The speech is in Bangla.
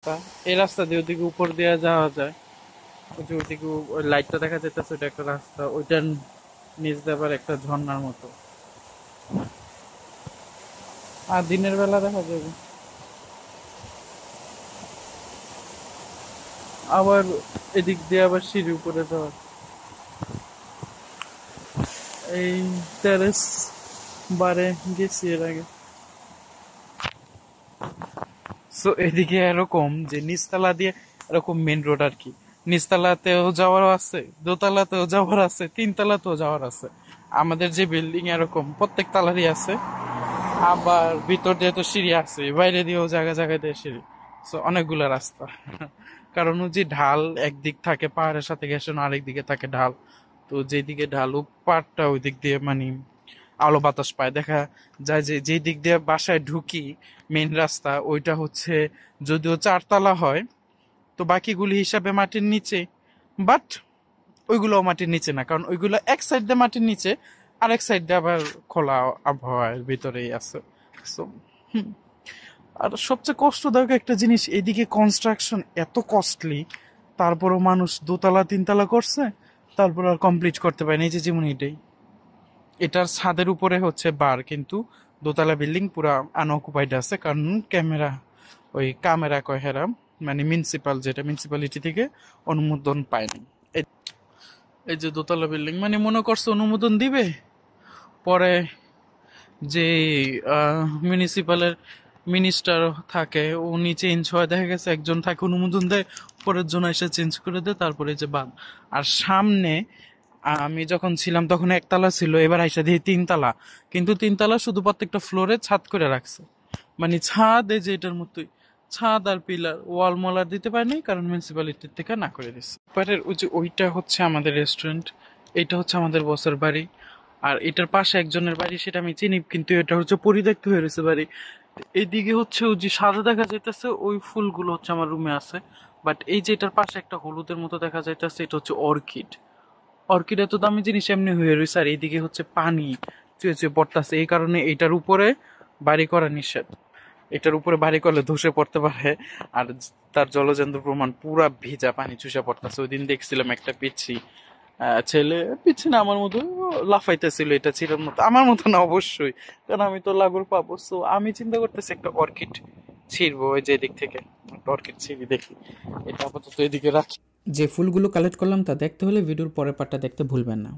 এই রাস্তা দিয়ে ওদিকে উপর দিয়ে যাওয়া যায়। ওই যে ওইদিকে ওই লাইটটা দেখা যাইতেছে, ওইটা একটা রাস্তা, ওইটার নিচ দিয়ে আবার একটা ঝর্ণার মতো। আর দিনের বেলা দেখা যাবে আবার এদিক দিয়ে আবার সিঁড়ি উপরে যাওয়ার এই টেরেস বারে গেছি এর আগে। সো এদিকে এরকম যে নিচতলা দিয়ে এরকম মেন রোড আর কি, নিচতলাতেও যাওয়ার আছে, দোতলাতেও যাওয়ার আছে, তিনতলাতেও যাওয়ার আছে। আমাদের যে বিল্ডিং এরকম প্রত্যেক তালারই আছে। আবার ভিতর দিয়ে তো সিঁড়ি আছে, বাইরে দিয়েও জায়গা জায়গায় দিয়ে সিঁড়ি। সো অনেকগুলা রাস্তা। কারণ ও যে ঢাল একদিক থাকে পাহাড়ের সাথে ঘেঁষানো, আরেক দিকে থাকে ঢাল। তো যেদিকে ঢাল ও পাড়টা ওই দিক দিয়ে মানে আলো বাতাস পায়। দেখা যায় যে যেই দিক দিয়ে বাসায় ঢুকি মেন রাস্তা ওইটা হচ্ছে যদিও চারতলা হয়, তো বাকিগুলি হিসাবে মাটির নিচে। বাট ওইগুলো মাটির নিচে না, কারণ ওইগুলো এক সাইড দিয়ে মাটির নিচে, আরেক সাইড দিয়ে আবার খোলা আবহাওয়ার ভিতরেই আছে। So, আর সবচেয়ে কষ্টদায়ক একটা জিনিস, এদিকে কনস্ট্রাকশন এত কস্টলি, তারপরও মানুষ দোতলা তিনতলা করছে, তারপর আর কমপ্লিট করতে পারেনি। এই যে যেমন এটাই, এটার ছাদের উপরে হচ্ছে বার, কিন্তু দোতলা বিল্ডিং পুরা আনঅকুপাইড আছে, কারণ ক্যামেরা ওই ক্যামেরা কয় হেরা, মানে মিউনিসিপাল যেটা মিউনিসিপ্যালিটি থেকে অনুমোদন পায়নি। এই যে দোতলা বিল্ডিং, মানে মনে করছে অনুমোদন দিবে, পরে যে মিউনিসিপালের মিনিস্টার থাকে উনি চেঞ্জ হয়, দেখা গেছে একজন থাকে অনুমোদন দেয়, পরের জন এসে চেঞ্জ করে দেয়, তারপরে যে বাদ। আর সামনে আমি যখন ছিলাম তখন একতলা ছিল, এবার আইসা দিয়ে তিনতলা, কিন্তু তিনতলা শুধু প্রত্যেকটা ফ্লোরে ছাদ করে রাখছে, মানে ছাদ এই যে এটার মতোই, ছাদ আর পিলার, ওয়াল মলার দিতে পারেনি কারণ মিউনিসিপ্যালিটির থেকে না করে দিচ্ছে। এবারের ওই যে ওইটা হচ্ছে আমাদের রেস্টুরেন্ট, এইটা হচ্ছে আমাদের বসের বাড়ি, আর এটার পাশে একজনের বাড়ি সেটা আমি চিনি, কিন্তু এটা হচ্ছে পরিত্যক্ত হয়ে রয়েছে বাড়ি। এইদিকে হচ্ছে ওই যে সাদা দেখা যাইতেছে ওই ফুলগুলো হচ্ছে আমার রুমে আছে। বাট এই যে এটার পাশে একটা হলুদের মতো দেখা যাইতেছে, এটা হচ্ছে অর্কিড। অর্কিড এত দামি জিনিস এমনি হয়ে রয়েছে, আর এইদিকে হচ্ছে পানি চুয়ে চুয়ে পড়তেছে, এই কারণে এটার উপরে বাড়ি করা নিষেধ। এটার উপরে বাড়ি করলে ধসে পড়তে পারে। আর তার জলজন্ত প্রমাণ পুরা ভিজা পানি চুষে পড়তেছে। ওই দিন দেখছিলাম একটা পিচ্ছি ছেলে, পিচ্ছি না আমার মতো, লাফাইতেছিল এটা ছিলার মতো, আমার মতো না অবশ্যই, কারণ আমি তো লাগুর পাবো। সো আমি চিন্তা করতেছি একটা অর্কিড ছিড়বো, ওই যে দিক থেকে একটা অর্কিড ছিড়ি, দেখি। এটা আপাতত এদিকে রাখি। যে ফুলগুলো কালেক্ট করলাম তা দেখতে হলে ভিডিওর পরের পার্টটা দেখতে ভুলবেন না।